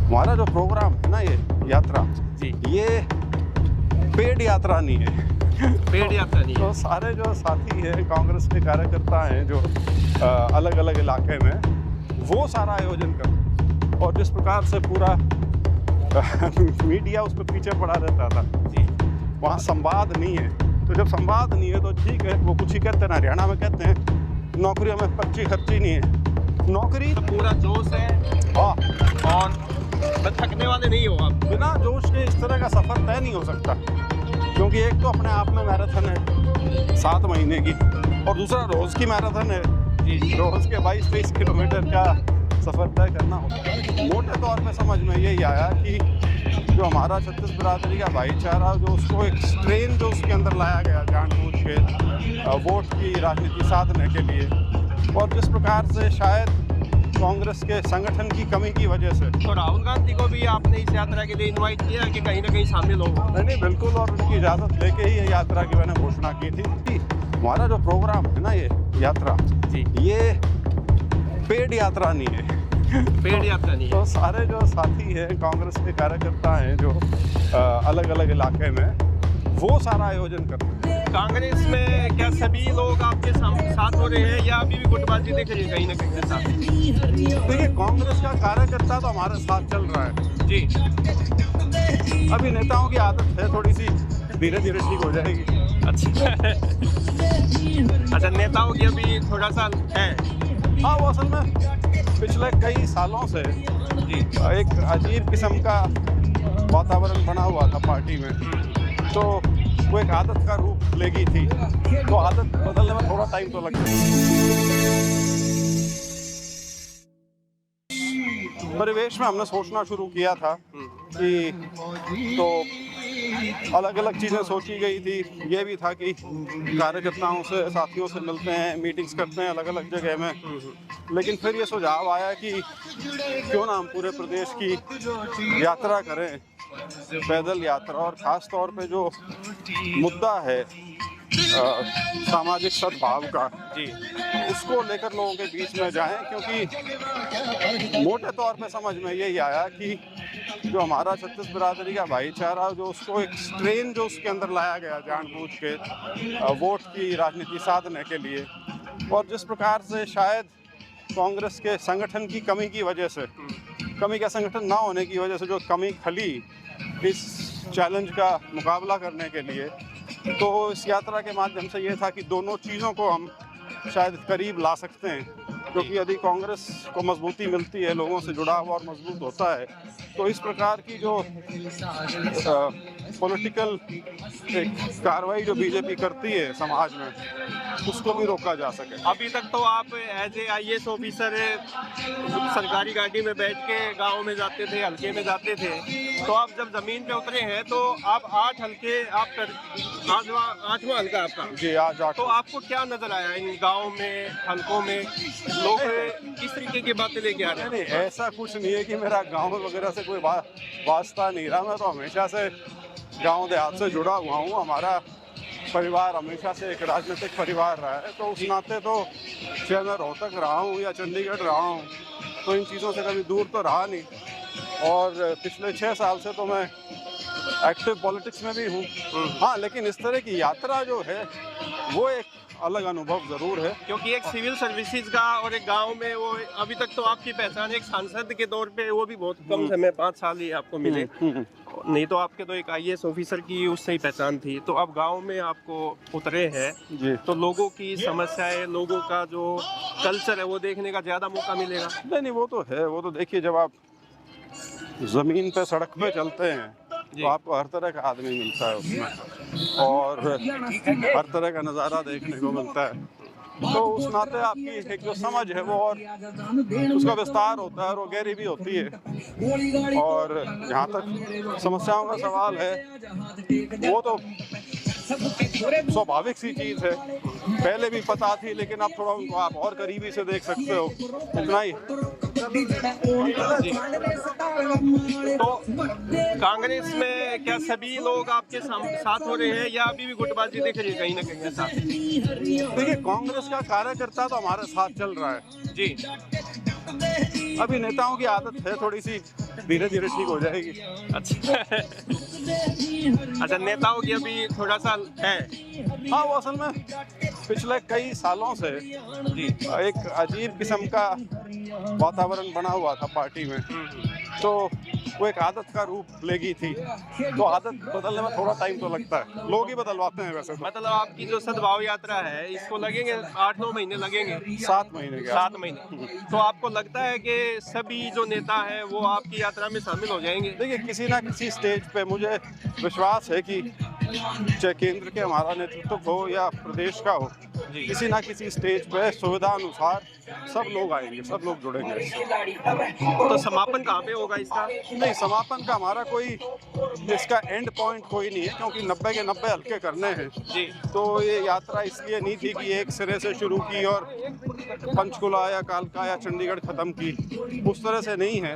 हमारा जो प्रोग्राम है ना, ये यात्रा जी, ये पेड यात्रा नहीं है। पेड़ यात्रा नहीं है। तो सारे जो साथी हैं, कांग्रेस के कार्यकर्ता हैं जो अलग अलग इलाके में, वो सारा आयोजन करते हैं। और जिस प्रकार से पूरा मीडिया उस पर पीछे पड़ा रहता था, जी, वहाँ संवाद नहीं है। तो जब संवाद नहीं है तो ठीक है, वो कुछ ही कहते हैं ना, हरियाणा में कहते हैं नौकरियों में पर्ची खर्ची नहीं है। नौकरी तो पूरा जोश है हाँ, और बस थकने वाले नहीं हो आप। बिना जोश के इस तरह का सफर तय नहीं हो सकता, क्योंकि एक तो अपने आप में मैराथन है 7 महीने की, और दूसरा रोज की मैराथन है। रोज के 22-23 किलोमीटर का सफर तय करना होता है। मोटे तौर पे समझ में यही आया कि जो हमारा छत्तीस बिरादरी का भाईचारा, जो उसको एक स्ट्रेन जो उसके अंदर लाया गया जानबूझ के वोट की राजनीति साधने के लिए, और जिस प्रकार से शायद कांग्रेस के संगठन की कमी की वजह से। तो राहुल गांधी को भी आपने इस यात्रा के लिए इनवाइट किया कि कहीं ना कहीं शामिल हो? नहीं, बिल्कुल, और उनकी इजाज़त लेके ही ये यात्रा की मैंने घोषणा की थी। हमारा जो प्रोग्राम है ना, ये यात्रा जी, ये पेड यात्रा नहीं है। पेड़ यात्रा नहीं है। तो सारे जो साथी हैं, कांग्रेस के कार्यकर्ता हैं जो अलग अलग इलाके में, वो सारा आयोजन करते हैं। कांग्रेस में क्या सभी लोग आपके साथ हो रहे हैं या अभी भी गुटबाजी दिख रही है कहीं ना कहीं के साथ? देखिए, कांग्रेस का कार्यकर्ता तो हमारे साथ चल रहा है जी, अभी। नेताओं की आदत है थोड़ी सी, धीरे धीरे ठीक हो जाएगी। अच्छा। अच्छा, नेताओं की अभी थोड़ा सा है। हाँ, वो असल में पिछले कई सालों से जी, एक अजीब किस्म का वातावरण बना हुआ था पार्टी में, तो वो एक आदत का रूप ले गई थी। तो आदत बदलने में थोड़ा टाइम तो लगता है। परिवेश में हमने सोचना शुरू किया था कि, तो अलग अलग चीज़ें सोची गई थी। ये भी था कि कार्यकर्ताओं से, साथियों से मिलते हैं, मीटिंग्स करते हैं अलग अलग जगह में। लेकिन फिर ये सुझाव आया कि क्यों ना हम पूरे प्रदेश की यात्रा करें, पैदल यात्रा, और ख़ास तौर पे जो मुद्दा है सामाजिक सद्भाव का, जी, उसको लेकर लोगों के बीच में जाएं। क्योंकि मोटे तौर पे समझ में यही आया कि जो हमारा छत्तीस बिरादरी का भाईचारा, जो उसको एक स्ट्रेन जो उसके अंदर लाया गया जानबूझ के वोट की राजनीति साधने के लिए, और जिस प्रकार से शायद कांग्रेस के संगठन की कमी की वजह से, कमी का संगठन ना होने की वजह से जो कमी खली इस चैलेंज का मुकाबला करने के लिए, तो इस यात्रा के माध्यम से ये था कि दोनों चीज़ों को हम शायद करीब ला सकते हैं। क्योंकि यदि कांग्रेस को मजबूती मिलती है, लोगों से जुड़ाव और मजबूत होता है, तो इस प्रकार की जो पॉलिटिकल एक कार्रवाई जो बीजेपी करती है समाज में, उसको भी रोका जा सके। अभी तक तो आप एज ए IAS ऑफिसर सरकारी गाड़ी में बैठ के गांव में जाते थे, हल्के में जाते थे, तो आप जब जमीन पे उतरे हैं तो आप 8 हल्के, आप आठवां हल्का आपका जी, आज तो आपको क्या नजर आया इन गाँव में, हल्कों में? लोग किस तरीके की बातें लेके आ रहे हैं? नहीं, ऐसा कुछ नहीं है कि मेरा गांव वगैरह से कोई वास्ता नहीं रहा। मैं तो हमेशा से गांव देहात से जुड़ा हुआ हूँ। हमारा परिवार हमेशा से एक राजनीतिक परिवार रहा है, तो उस नाते तो चाहे मैं रोहतक रहा हूँ या चंडीगढ़ रहा हूँ, तो इन चीज़ों से कभी दूर तो रहा नहीं। और पिछले 6 साल से तो मैं एक्टिव पॉलिटिक्स में भी हूँ। हाँ, लेकिन इस तरह की यात्रा जो है वो एक अलग अनुभव ज़रूर है। क्योंकि एक सिविल सर्विसेज का और एक गांव में, वो अभी तक तो आपकी पहचान एक सांसद के तौर पे, वो भी बहुत कम समय, 5 साल ही आपको मिले। नहीं तो आपके तो एक IAS ऑफिसर की उससे ही पहचान थी। तो अब गांव में आपको उतरे हैं जी, तो लोगों की समस्याएं, लोगों का जो कल्चर है वो देखने का ज़्यादा मौका मिलेगा। नहीं, वो तो है। वो तो देखिए, जब आप ज़मीन पे, सड़क पे चलते हैं तो आपको हर तरह का आदमी मिलता है उसमें, और हर तरह का नज़ारा देखने को मिलता है। तो उस नाते आपकी एक जो समझ है वो, और उसका विस्तार होता है और वो गहरी भी होती है। और जहाँ तक समस्याओं का सवाल है, वो तो स्वाभाविक सी चीज़ है, पहले भी पता थी, लेकिन अब थोड़ा उनको आप और करीबी से देख सकते हो, इतना ही। तो कांग्रेस में क्या सभी लोग आपके साथ हो रहे हैं या अभी भी गुटबाजी दिख रही है कहीं ना कहीं के साथ? देखिए, कांग्रेस का कार्यकर्ता तो हमारे साथ चल रहा है जी, अभी नेताओं की आदत है, थोड़ी सी धीरे धीरे ठीक हो जाएगी। अच्छा अच्छा, नेताओं की अभी थोड़ा सा है। हाँ, वो असल में पिछले कई सालों से जी। एक अजीब किस्म का वातावरण बना हुआ था पार्टी में, तो वो एक आदत का रूप लेगी थी। तो आदत बदलने में थोड़ा टाइम तो लगता है, लोग ही बदलवाते हैं वैसे तो। मतलब आपकी जो सद्भाव यात्रा है, इसको लगेंगे 8-9 महीने लगेंगे। 7 महीने के 7 महीने। तो आपको लगता है कि सभी जो नेता है वो आपकी यात्रा में शामिल हो जाएंगे? देखिए, किसी ना किसी स्टेज पे मुझे विश्वास है कि चाहे केंद्र के हमारा नेतृत्व हो या प्रदेश का हो, किसी ना किसी स्टेज पे सुविधा अनुसार सब लोग आएंगे, सब लोग जुड़ेंगे इससे। तो समापन कहाँ पे होगा इसका? नहीं, समापन का हमारा कोई इसका एंड पॉइंट कोई नहीं है, क्योंकि 90 के 90 हल्के करने हैं जी। तो ये यात्रा इसलिए नहीं थी कि एक सिरे से शुरू की और पंचकुला या कालका या चंडीगढ़ खत्म की, उस तरह से नहीं है।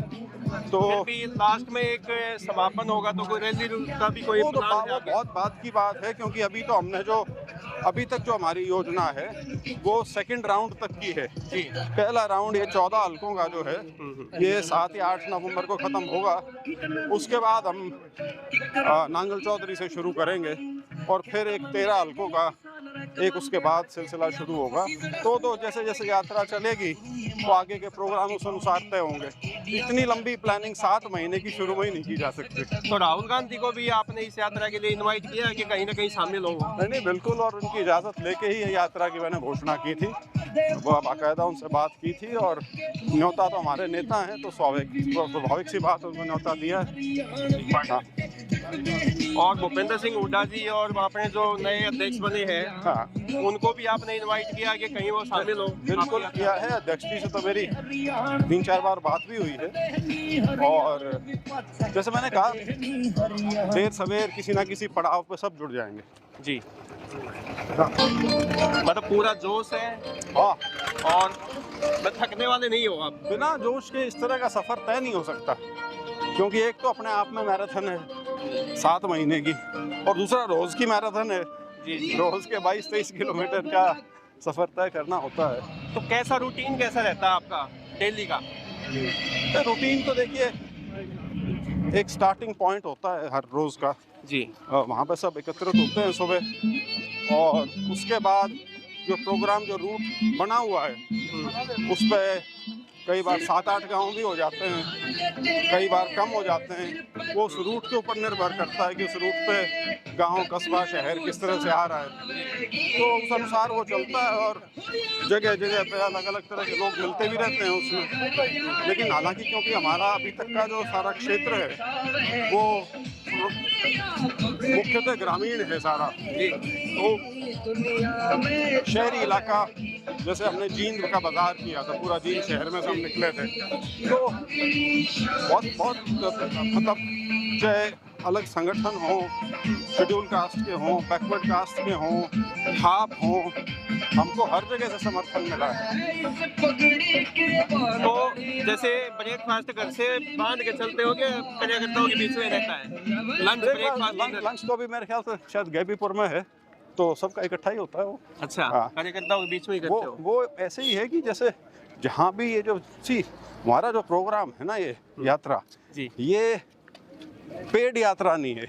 तो फिर भी लास्ट में एक समापन होगा तो कोई रैली का भी कोई वो तो प्लान है वो आगे? बहुत बात की बात है, क्योंकि अभी तो हमने जो अभी तक जो हमारी योजना है वो सेकंड राउंड तक की है। जी। पहला राउंड ये 14 हल्कों का जो है ये 7 या 8 नवंबर को खत्म होगा। उसके बाद हम नांगल चौधरी से शुरू करेंगे और फिर एक 13 हल्कों का एक उसके बाद सिलसिला शुरू होगा। तो जैसे जैसे यात्रा चलेगी तो आगे के प्रोग्राम उस अनुसार तय होंगे। इतनी लंबी प्लानिंग 7 महीने की शुरू में ही नहीं की जा सकती। तो राहुल गांधी को भी आपने इस यात्रा के लिए इनवाइट किया है कि कहीं ना कहीं शामिल हो? नहीं, बिल्कुल, और उनकी इजाज़त लेके ही ये यात्रा की मैंने घोषणा की थी। वो बाकायदा उनसे बात की थी और न्योता तो हमारे नेता हैं तो स्वाभाविक सी बात उनको न्योता दिया है। हाँ। और भूपेंद्र सिंह हुड्डा जी और वहाँ पे जो नए अध्यक्ष बने हैं, हाँ, उनको भी आपने इनवाइट किया कि कहीं वो शामिल हो? बिल्कुल किया है। अध्यक्ष जी से तो मेरी 3-4 बार बात भी हुई है और जैसे मैंने कहा, देर सवेर किसी ना किसी पड़ाव पे सब जुड़ जाएंगे। जी। मतलब पूरा जोश है हाँ, और थकने वाले नहीं हो आप? बिना जोश के इस तरह का सफर तय नहीं हो सकता, क्योंकि एक तो अपने आप में मैराथन है 7 महीने की और दूसरा रोज की मैराथन है। जी। रोज के 22-23 किलोमीटर का सफर तय करना होता है। तो कैसा रूटीन कैसा रहता है आपका डेली का? रूटीन तो देखिए, एक स्टार्टिंग पॉइंट होता है हर रोज का। जी। वहाँ पे सब एकत्रित होते हैं सुबह और उसके बाद जो प्रोग्राम जो रूट बना हुआ है उस पर कई बार 7-8 गांव भी हो जाते हैं, कई बार कम हो जाते हैं। वो उस रूट के ऊपर निर्भर करता है कि उस रूट पे गांव, कस्बा, शहर किस तरह से आ रहा है, तो उस अनुसार वो चलता है और जगह जगह पे अलग अलग तरह के लोग मिलते भी रहते हैं उसमें। लेकिन हालांकि क्योंकि हमारा अभी तक का जो सारा क्षेत्र है वो मुख्यतः ग्रामीण है सारा, तो शहरी इलाका, जैसे हमने जींद का बाजार किया था, पूरा जींद शहर में से हम निकले थे, तो बहुत मतलब चाहे अलग संगठन हो, शेड्यूल कास्ट के हों, बैकवर्ड कास्ट के हों, खाप हों, हमको हर जगह से समर्थन मिला है। तो जैसे ब्रेकफास्ट घर से बांध के चलते हो कि कार्यकर्ताओं के बीच में रहता है? लंच ब्रेकफास्ट लंच तो अभी मेरे ख्याल से शायद गैबीपुर में है, तो सबका इकट्ठा ही होता है वो। अच्छा, हाँ। कार्यकर्ताओं के बीच में ही करते हो? वो ऐसे ही है कि जैसे जहाँ भी ये जो हमारा जो प्रोग्राम है ना, ये यात्रा जी। ये पेड यात्रा नहीं है।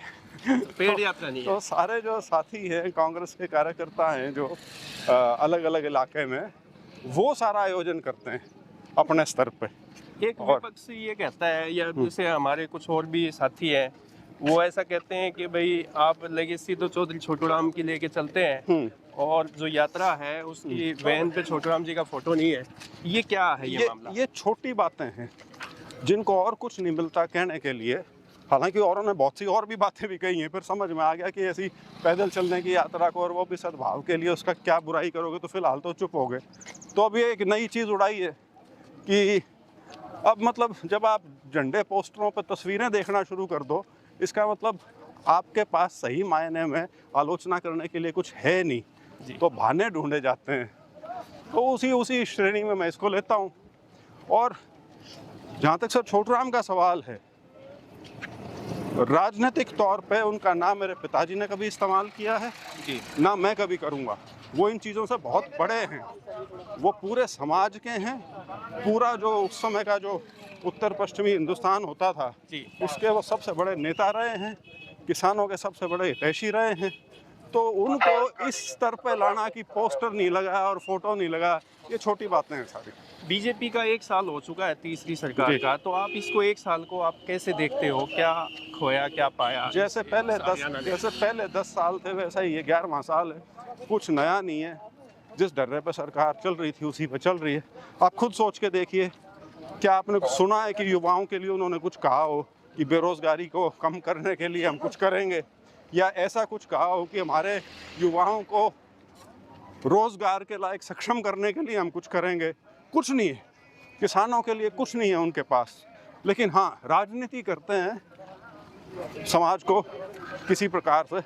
पेड़ यात्रा नहीं है। तो सारे जो साथी हैं, कांग्रेस के कार्यकर्ता हैं जो अलग अलग इलाके में, वो सारा आयोजन करते हैं अपने स्तर पे। एक विपक्ष ये कहता है, या जैसे हमारे कुछ और भी साथी हैं, वो ऐसा कहते हैं कि भाई आप लेगेसी तो चौधरी छोटूराम की लेके चलते हैं और जो यात्रा है उसकी वैन पे छोटूराम जी का फोटो नहीं है। ये क्या है ये मामला? ये छोटी बातें हैं जिनको और कुछ नहीं मिलता कहने के लिए। हालांकि औरों ने बहुत सी और भी बातें भी कही हैं, फिर समझ में आ गया कि ऐसी पैदल चलने की यात्रा को और वो भी सद्भाव के लिए, उसका क्या बुराई करोगे, तो फिलहाल तो चुप हो गए। तो अभी एक नई चीज़ उड़ाई है कि अब मतलब जब आप झंडे पोस्टरों पर तस्वीरें देखना शुरू कर दो, इसका मतलब आपके पास सही मायने में आलोचना करने के लिए कुछ है नहीं, तो बहाने ढूंढे जाते हैं। तो उसी श्रेणी में मैं इसको लेता हूँ। और जहाँ तक सर छोटूराम का सवाल है, राजनीतिक तौर पे उनका नाम मेरे पिताजी ने कभी इस्तेमाल किया है जी। ना मैं कभी करूँगा। वो इन चीज़ों से बहुत बड़े हैं, वो पूरे समाज के हैं। पूरा जो उस समय का जो उत्तर पश्चिमी हिंदुस्तान होता था जी। उसके वो सबसे बड़े नेता रहे हैं, किसानों के सबसे बड़े हितैषी रहे हैं। तो उनको इस स्तर पे लाना कि पोस्टर नहीं लगा और फोटो नहीं लगा, ये छोटी बातें हैं सारी। बीजेपी का 1 साल हो चुका है, तीसरी सरकार जी। का, तो आप इसको 1 साल को आप कैसे देखते हो? क्या खोया, क्या पाया? जैसे पहले हरियाणा ने। 10 साल थे वैसा ही ये 11वां साल है, कुछ नया नहीं है। जिस डर्रे पे सरकार चल रही थी उसी पे चल रही है। आप खुद सोच के देखिए, क्या आपने सुना है कि युवाओं के लिए उन्होंने कुछ कहा हो कि बेरोजगारी को कम करने के लिए हम कुछ करेंगे, या ऐसा कुछ कहा हो कि हमारे युवाओं को रोजगार के लायक सक्षम करने के लिए हम कुछ करेंगे? कुछ नहीं है, किसानों के लिए कुछ नहीं है उनके पास। लेकिन हाँ, राजनीति करते हैं समाज को किसी प्रकार से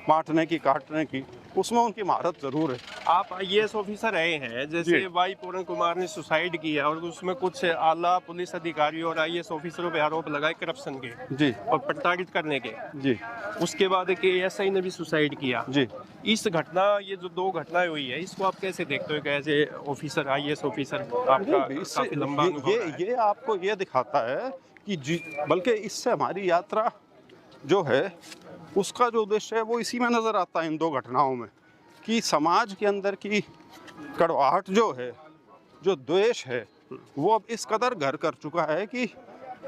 बांटने की, काटने की, उसमें उनकी महारत जरूर है। आप IAS ऑफिसर रहे हैं, जैसे जी। वाई पूरन कुमार ने सुसाइड किया और उसमें कुछ आला पुलिस अधिकारियों और IAS ऑफिसरों पे आरोप लगाए करप्शन के जी और प्रताड़ित करने के। जी उसके बाद एक ASI ने भी सुसाइड किया। जी। इस घटना, ये जो 2 घटनाएं हुई है, इसको आप कैसे देखते हो? कैसे ऑफिसर, IAS ऑफिसर, आपका इससे काफी लंबा अनुभव रहा है। ये आपको ये दिखाता है कि बल्कि इससे हमारी यात्रा जो है उसका जो उद्देश्य है वो इसी में नज़र आता है, इन 2 घटनाओं में, कि समाज के अंदर की कड़वाहट जो है, जो द्वेष है, वो अब इस कदर घर कर चुका है कि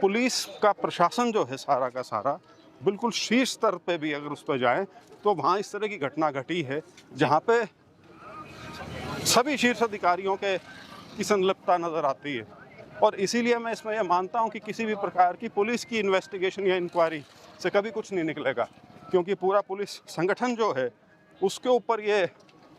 पुलिस का प्रशासन जो है सारा का सारा बिल्कुल शीर्ष स्तर पे भी अगर उस पर जाए तो वहाँ इस तरह की घटना घटी है जहाँ पे सभी शीर्ष अधिकारियों की संलिप्तता नज़र आती है। और इसीलिए मैं इसमें यह मानता हूँ कि किसी भी प्रकार की पुलिस की इन्वेस्टिगेशन या इंक्वायरी से कभी कुछ नहीं निकलेगा, क्योंकि पूरा पुलिस संगठन जो है उसके ऊपर ये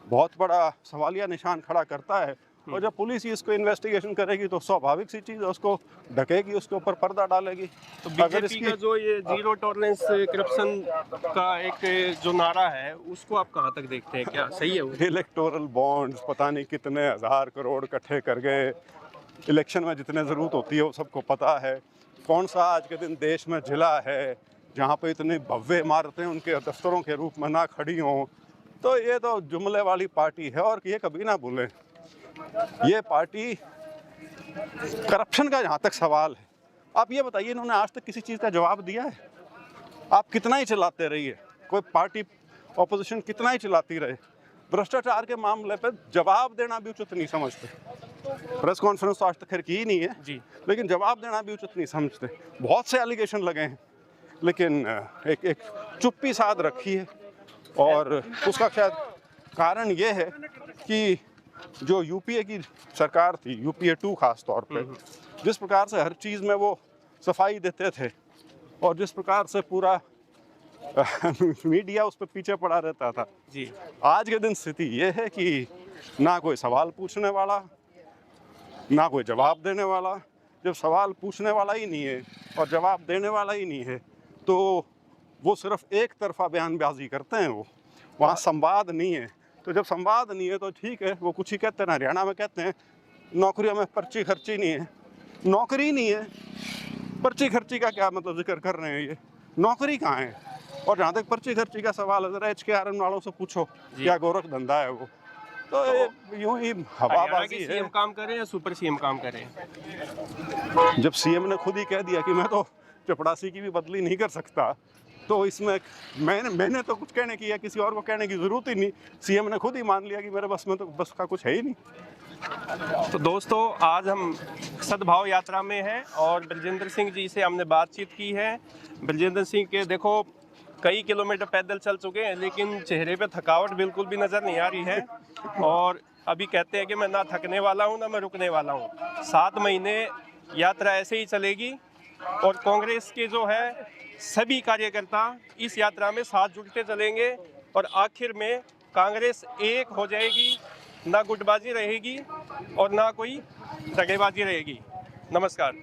बहुत बड़ा सवालिया निशान खड़ा करता है। और जब पुलिस ही इसको इन्वेस्टिगेशन करेगी तो स्वाभाविक सी चीज़ है, उसको ढकेगी, उसके ऊपर पर्दा डालेगी। तो अगर बीजेपी का जो ये जीरो टॉलरेंस करप्शन का एक जो नारा है, उसको आप कहाँ तक देखते हैं? क्या सही है वो? इलेक्टोरल बॉन्ड्स पता नहीं कितने हज़ार करोड़ इकट्ठे कर गए, इलेक्शन में जितने ज़रूरत होती है वो सबको पता है। कौन सा आज के दिन देश में जिला है जहाँ पे इतनी भव्य इमारतें उनके दफ्तरों के रूप में ना खड़ी हों? तो ये तो जुमले वाली पार्टी है। और ये कभी ना भूलें, ये पार्टी करप्शन का जहाँ तक सवाल है, आप ये बताइए इन्होंने आज तक किसी चीज़ का जवाब दिया है? आप कितना ही चलाते रहिए, कोई पार्टी ऑपोजिशन कितना ही चलाती रहे, भ्रष्टाचार के मामले पर जवाब देना भी उचित नहीं समझते। प्रेस कॉन्फ्रेंस तो आज तक खैर की ही नहीं है जी। लेकिन जवाब देना भी उचित नहीं समझते। बहुत से एलिगेशन लगे हैं लेकिन एक चुप्पी साध रखी है। और उसका शायद कारण ये है कि जो यूपीए की सरकार थी, यूपीए 2 खास तौर पे, जिस प्रकार से हर चीज़ में वो सफाई देते थे और जिस प्रकार से पूरा मीडिया उस पर पीछे पड़ा रहता था, जी। आज के दिन स्थिति ये है कि ना कोई सवाल पूछने वाला, ना कोई जवाब देने वाला। जब सवाल पूछने वाला ही नहीं है और जवाब देने वाला ही नहीं है तो वो सिर्फ एक तरफा बयानबाजी करते हैं, वो वहाँ संवाद नहीं है। तो जब संवाद नहीं है तो ठीक है, वो कुछ ही कहते हैं, हरियाणा में कहते हैं नौकरियों में पर्ची खर्ची नहीं है। नौकरी नहीं है, पर्ची खर्ची का क्या मतलब जिक्र कर रहे हैं? ये नौकरी कहाँ है? और जहाँ तक पर्ची खर्ची का सवाल है, जरा HKRN वालों से पूछो क्या गोरख धंधा है वो। तो यूं ही हवाबाजी है। सीएम काम करें या सुपर सीएम काम करें? जब सीएम ने खुद ही कह दिया कि मैं तो चपड़ासी की भी बदली नहीं कर सकता, तो इसमें मैंने तो कुछ कहने की या किसी और को कहने की ज़रूरत ही नहीं। सीएम ने खुद ही मान लिया कि मेरे बस में तो बस का कुछ है ही नहीं। तो दोस्तों, आज हम सद्भाव यात्रा में हैं और बलजिंदर सिंह जी से हमने बातचीत की है। बलजिंदर सिंह के देखो कई किलोमीटर पैदल चल चुके हैं लेकिन चेहरे पे थकावट बिल्कुल भी नज़र नहीं आ रही है। और अभी कहते हैं कि मैं ना थकने वाला हूँ ना मैं रुकने वाला हूँ। 7 महीने यात्रा ऐसे ही चलेगी और कांग्रेस के जो है सभी कार्यकर्ता इस यात्रा में साथ जुड़ते चलेंगे और आखिर में कांग्रेस एक हो जाएगी, ना गुटबाजी रहेगी और ना कोई दगेबाजी रहेगी। नमस्कार,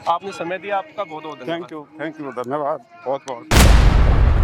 आपने समय दिया, आपका बहुत बहुत धन्यवाद। थैंक यू, धन्यवाद बहुत बहुत।